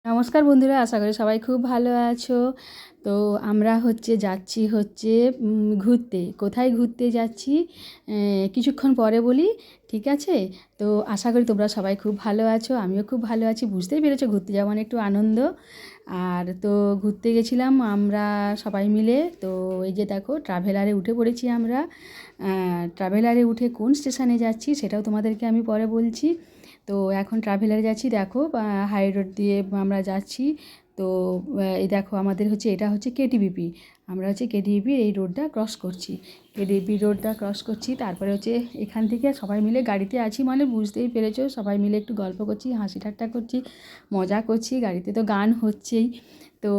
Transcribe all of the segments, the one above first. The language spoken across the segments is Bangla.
নমস্কার বন্ধুরা, আশা করি সবাই খুব ভালো আছো। তো আমরা যাচ্ছি ঘুরতে। কোথায় ঘুরতে যাচ্ছি কিছুক্ষণ পরে বলি, ঠিক আছে? তো আশা করি তোমরা সবাই খুব ভালো আছো, আমিও খুব ভালো আছি। বুঝতেই পেরেছো, ঘুরতে যাওয়া মানে একটু আনন্দ। আর তো ঘুরতে গেছিলাম আমরা সবাই মিলে। তো এই যে দেখো, ট্রাভেলারে উঠে পড়েছি আমরা। ট্রাভেলারে উঠে কোন স্টেশনে যাচ্ছি সেটাও তোমাদেরকে আমি পরে বলছি। তো এখন ট্রাভেলারে যাচ্ছি, দেখো হাই রোড দিয়ে আমরা যাচ্ছি। তো এই দেখো, আমাদের এটা কেটিবিপি। আমরা কেটিবিপির এই রোডটা ক্রস করছি, কেটিবিপি রোডটা ক্রস করছি। তারপরে এখান থেকে সবাই মিলে গাড়িতে আছি, মানে বুঝতেই পেরেছো, সবাই মিলে একটু গল্প করছি, হাসি ঠাট্টা করছি, মজা করছি। গাড়িতে তো গান হচ্ছেই। তো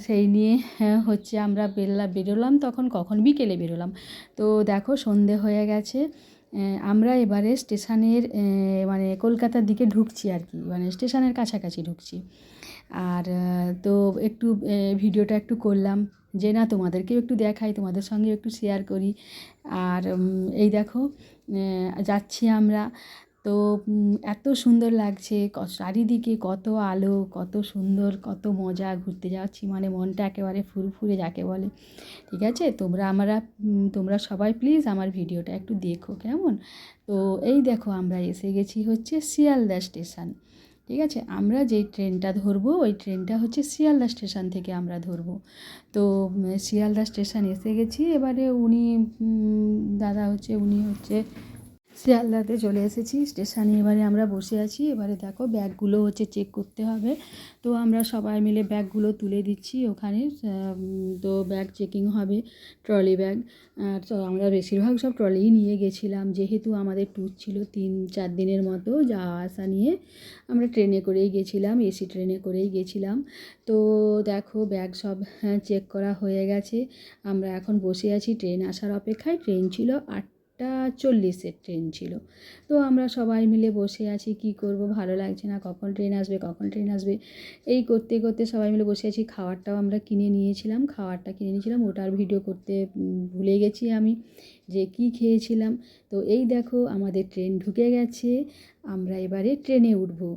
সেই নিয়ে আমরা বেরোলাম তখন, কখন বিকেলে বেরোলাম। তো দেখো, সন্ধে হয়ে গেছে। আমরা এবারে স্টেশনের মানে কলকাতার দিকে ঢুকছি আর কি, মানে স্টেশনের কাছাকাছি ঢুকছি। আর তো একটু ভিডিওটা একটু করলাম, যে না তোমাদেরকেও একটু দেখাই, তোমাদের সঙ্গে একটু শেয়ার করি। আর এই দেখো, যাচ্ছি আমরা। তো এত সুন্দর লাগছে, চারিদিকে কত আলো, কত সুন্দর, কত মজা। ঘুরতে যাচ্ছি মানে মনটা একেবারে ফুরফুরে যাকে বলে। ঠিক আছে, তোমরা সবাই প্লিজ আমার ভিডিওটা একটু দেখো, কেমন? তো এই দেখো, আমরা এসে গেছি শিয়ালদা স্টেশন। ঠিক আছে, আমরা যেই ট্রেনটা ধরবো ওই ট্রেনটা শিয়ালদা স্টেশন থেকে আমরা ধরবো। তো শিয়ালদা স্টেশন এসে গেছি। এবারে দাদা উনি শিয়ালদাতে চলে এসেছি স্টেশনে। এবারে আমরা বসে আছি। এবারে দেখো, ব্যাগগুলো চেক করতে হবে। তো আমরা সবাই মিলে ব্যাগগুলো তুলে দিচ্ছি ওখানে। তো ব্যাগ চেকিং হবে, ট্রলি ব্যাগ। আর তো আমরা বেশিরভাগ সব ট্রলিই নিয়ে গেছিলাম, যেহেতু আমাদের ট্যুর ছিল 3-4 দিনের মতো যাওয়া আসা নিয়ে। আমরা ট্রেনে করেই গেছিলাম, এসি ট্রেনে করেই গেছিলাম। তো দেখো, ব্যাগ সব চেক করা হয়ে গেছে। আমরা এখন বসে আছি ট্রেন আসার অপেক্ষায়। ট্রেন ছিল 8:40-এর ট্রেন ছিল। তো আমরা সবাই মিলে বসে আছি, কি করব, ভালো লাগছে না, কখন ট্রেন আসবে, কখন ট্রেন আসবে, এই করতে করতে সবাই মিলে বসে আছি। খাবারটাও আমরা কিনে নিয়েছিলাম, ওটার ভিডিও করতে ভুলে গেছি আমি, যে কি খেয়েছিলাম। তো এই দেখো, আমাদের ট্রেন ঢুকে গেছে। আমরা এবারে ট্রেনে উঠবো।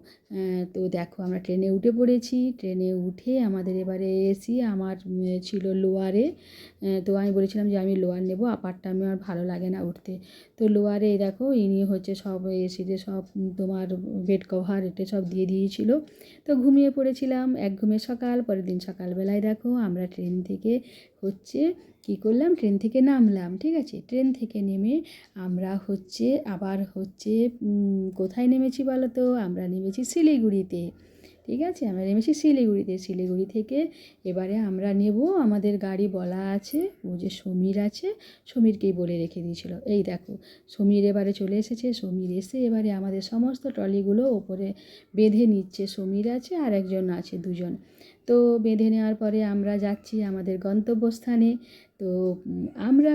তো দেখো, আমরা ট্রেনে উঠে পড়েছি। ট্রেনে উঠে আমাদের এবারে এসি আমার ছিল লোয়ারে। তো আমি বলেছিলাম যে আমি লোয়ার নেব, আপারটা আমার ভালো লাগে না উঠতে। তো লোয়ারে এই দেখো, ইনি সব এসিতে সব তোমার বেড কভার এটা সব দিয়ে দিয়েছিল। তো ঘুমিয়ে পড়েছিলাম, এক ঘুমে সকাল। পরের দিন সকালবেলায় দেখো, আমরা ট্রেন থেকে কী করলাম, ট্রেন থেকে নামলাম। ঠিক আছে, ট্রেন থেকে নেমে আমরা আবার কোথায় নেমেছি বলো তো? আমরা নেমেছি শিলিগুড়িতে। ঠিক আছে, আমরা নেমেছি শিলিগুড়িতে। শিলিগুড়ি থেকে এবারে আমরা নেব, আমাদের গাড়ি বলা আছে, ও যে সমীর আছে, সমীরকেই বলে রেখে দিয়েছিল। এই দেখো, সমীর এবারে চলে এসেছে। সমীর এসে এবারে আমাদের সমস্ত ট্রলিগুলো ওপরে বেঁধে নিচ্ছে। সমীর আছে আর একজন আছে, দুজন। তো বেঁধে নেওয়ার পরে আমরা যাচ্ছি আমাদের গন্তব্যস্থানে। তো আমরা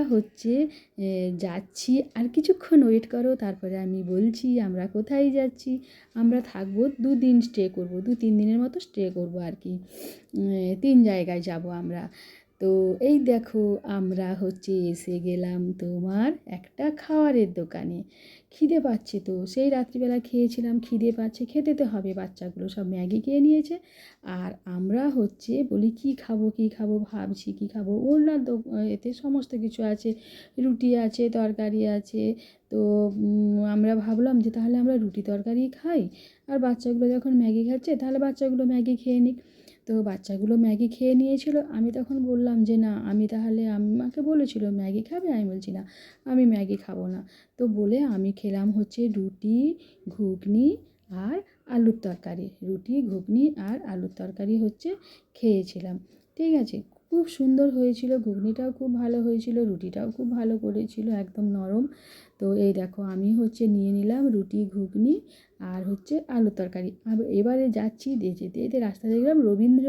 যাচ্ছি। আর কিছুক্ষণ ওয়েট করো, তারপরে আমি বলছি আমরা কোথায় যাচ্ছি। আমরা থাকবো 2 দিন, স্টে করব, 2-3 দিনের মতো স্টে করব আর কি। 3 জায়গায় যাব আমরা। তো এই দেখো, আমরা এসে গেলাম তোমার একটা খাবারের দোকানে। খিদে পাচ্ছে, তো সেই রাত্রিবেলা খেয়েছিলাম, খিদে পাচ্ছে, খেতে তো হবে। বাচ্চাগুলো সব ম্যাগি খেয়ে নিয়েছে। আর আমরা বলি কী খাবো কী খাবো, ভাবছি কী খাবো। ওনার এতে সমস্ত কিছু আছে, রুটি আছে, তরকারি আছে। তো আমরা ভাবলাম যে তাহলে আমরা রুটি তরকারিই খাই। আর বাচ্চাগুলো যখন ম্যাগি খাচ্ছে, তাহলে বাচ্চাগুলো ম্যাগি খেয়ে নিক। তো বাচ্চাগুলো ম্যাগি খেয়ে নিয়েছিল। আমি তখন বললাম যে না, আমাকে বলেছিল ম্যাগি খাবে, আমি বলছি না, আমি ম্যাগি খাবো না। তো বলে আমি খেলাম রুটি, ঘুগনি আর আলুর তরকারি। রুটি, ঘুগনি আর আলুর তরকারি খেয়েছিলাম। ঠিক আছে, খুব সুন্দর হয়েছিল। ঘুগনিটাও খুব ভালো হয়েছিল, রুটিটাও খুব ভালো করেছিল, একদম নরম। তো এই দেখো, আমি নিয়ে নিলাম রুটি, ঘুগনি আর আলুর তরকারি। এবারে যাচ্ছি, যেতে যেতে রাস্তা দেখলাম রবীন্দ্র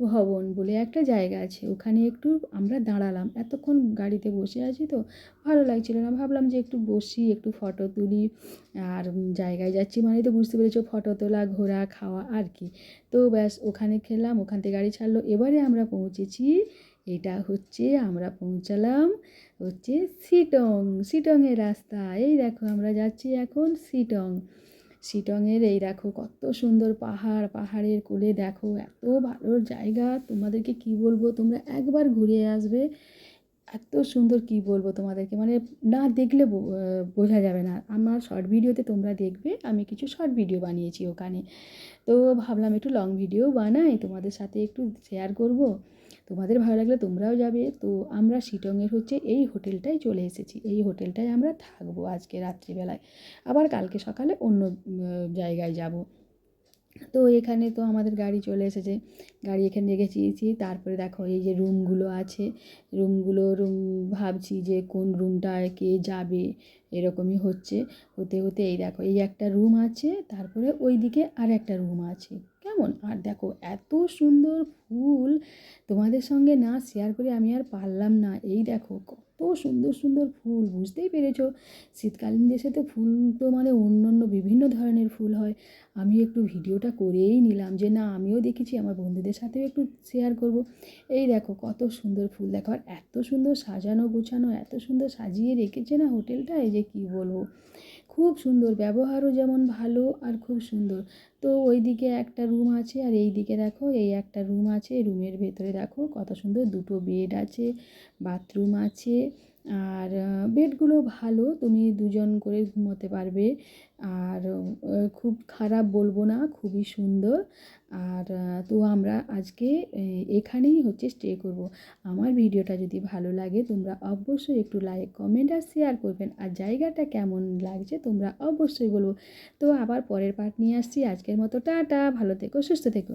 ভবন বলে একটা জায়গা আছে, ওখানে একটু আমরা দাঁড়ালাম। এতক্ষণ গাড়িতে বসে আছি, তো ভালো লাগছিল না, ভাবলাম যে একটু বসি, একটু ফটো তুলি। আর জায়গায় যাচ্ছি মানে তো বুঝতে পেরেছো, ফটো তোলা, ঘোরা, খাওয়া আর কি। তো ব্যাস, ওখানে খেলাম, ওখান থেকে গাড়ি ছাড়লো। এবারে আমরা পৌঁছেছি, এটা আমরা পৌঁছালাম শিটং। শিটংয়ের রাস্তা, এই দেখো আমরা যাচ্ছি এখন শিটং। শিটংয়ের এই দেখো কত সুন্দর পাহাড়, পাহাড়ের কোলে দেখো এত ভালো জায়গা, তোমাদেরকে কি বলবো, তোমরা একবার ঘুরে আসবে। এত সুন্দর কি বলবো তোমাদেরকে, মানে না দেখলে বোঝা যাবে না। আমার শর্ট ভিডিওতে তোমরা দেখবে, আমি কিছু শর্ট ভিডিও বানিয়েছি ওখানে। তো ভাবলাম একটু লং ভিডিও বানাই, তোমাদের সাথে একটু শেয়ার করব, তোমাদের ভালো লাগলে তোমরাও যাবে। তো আমরা শিটংয়ের হচ্ছে এই হোটেলটায় চলে এসেছি, এই হোটেলটায় আমরা থাকবো আজকে রাত্রিবেলায়, আবার কালকে সকালে অন্য জায়গায় যাব। তো এখানে তো আমাদের গাড়ি চলে এসেছে, গাড়ি এখানে রেখেছি। তারপরে দেখো এই যে রুমগুলো আছে, রুম ভাবছি যে কোন রুমটায় কে যাবে, এরকমই হতে হতে এই দেখো এই একটা রুম আছে, তারপরে ওই দিকে আর একটা রুম আছে কেমন। আর দেখো এত সুন্দর ফুল, তোমাদের সঙ্গে না শেয়ার করে আমি আর পারলাম না। এই দেখো কত সুন্দর সুন্দর ফুল, বুঝতেই পেরেছো শীতকালীন দেশে তো ফুল তো মানে অন্য অন্য বিভিন্ন ধরনের ফুল হয়। আমি একটু ভিডিওটা করেই নিলাম যে না আমিও দেখেছি, আমার বন্ধুদের সাথেও একটু শেয়ার করব। এই দেখো কত সুন্দর ফুল, দেখো আর এত সুন্দর সাজানো গোছানো, এত সুন্দর সাজিয়ে রেখেছে না হোটেলটা, এই যে কী বলবো, খুব সুন্দর, ব্যবহারও যেমন ভালো আর খুব সুন্দর। তো ওই দিকে একটা রুম আছে আর এই দিকে দেখো এই একটা রুম আছে, রুমের ভেতরে দেখো কত সুন্দর, দুটো বেড আছে, বাথরুম আছে। আর বেডগুলো ভালো, তুমি দুজন করে ঘুমোতে পারবে। আর খুব খারাপ বলবো না, খুবই সুন্দর। আর তো আমরা আজকে এখানেই হচ্ছে স্টে করব। আমার ভিডিওটা যদি ভালো লাগে তোমরা অবশ্যই একটু লাইক কমেন্ট আর শেয়ার করবেন, আর জায়গাটা কেমন লাগছে তোমরা অবশ্যই বলবো। তো আবার পরের পার্ট নিয়ে আসছি, আজকের মতো টাটা, ভালো থেকো সুস্থ থেকো।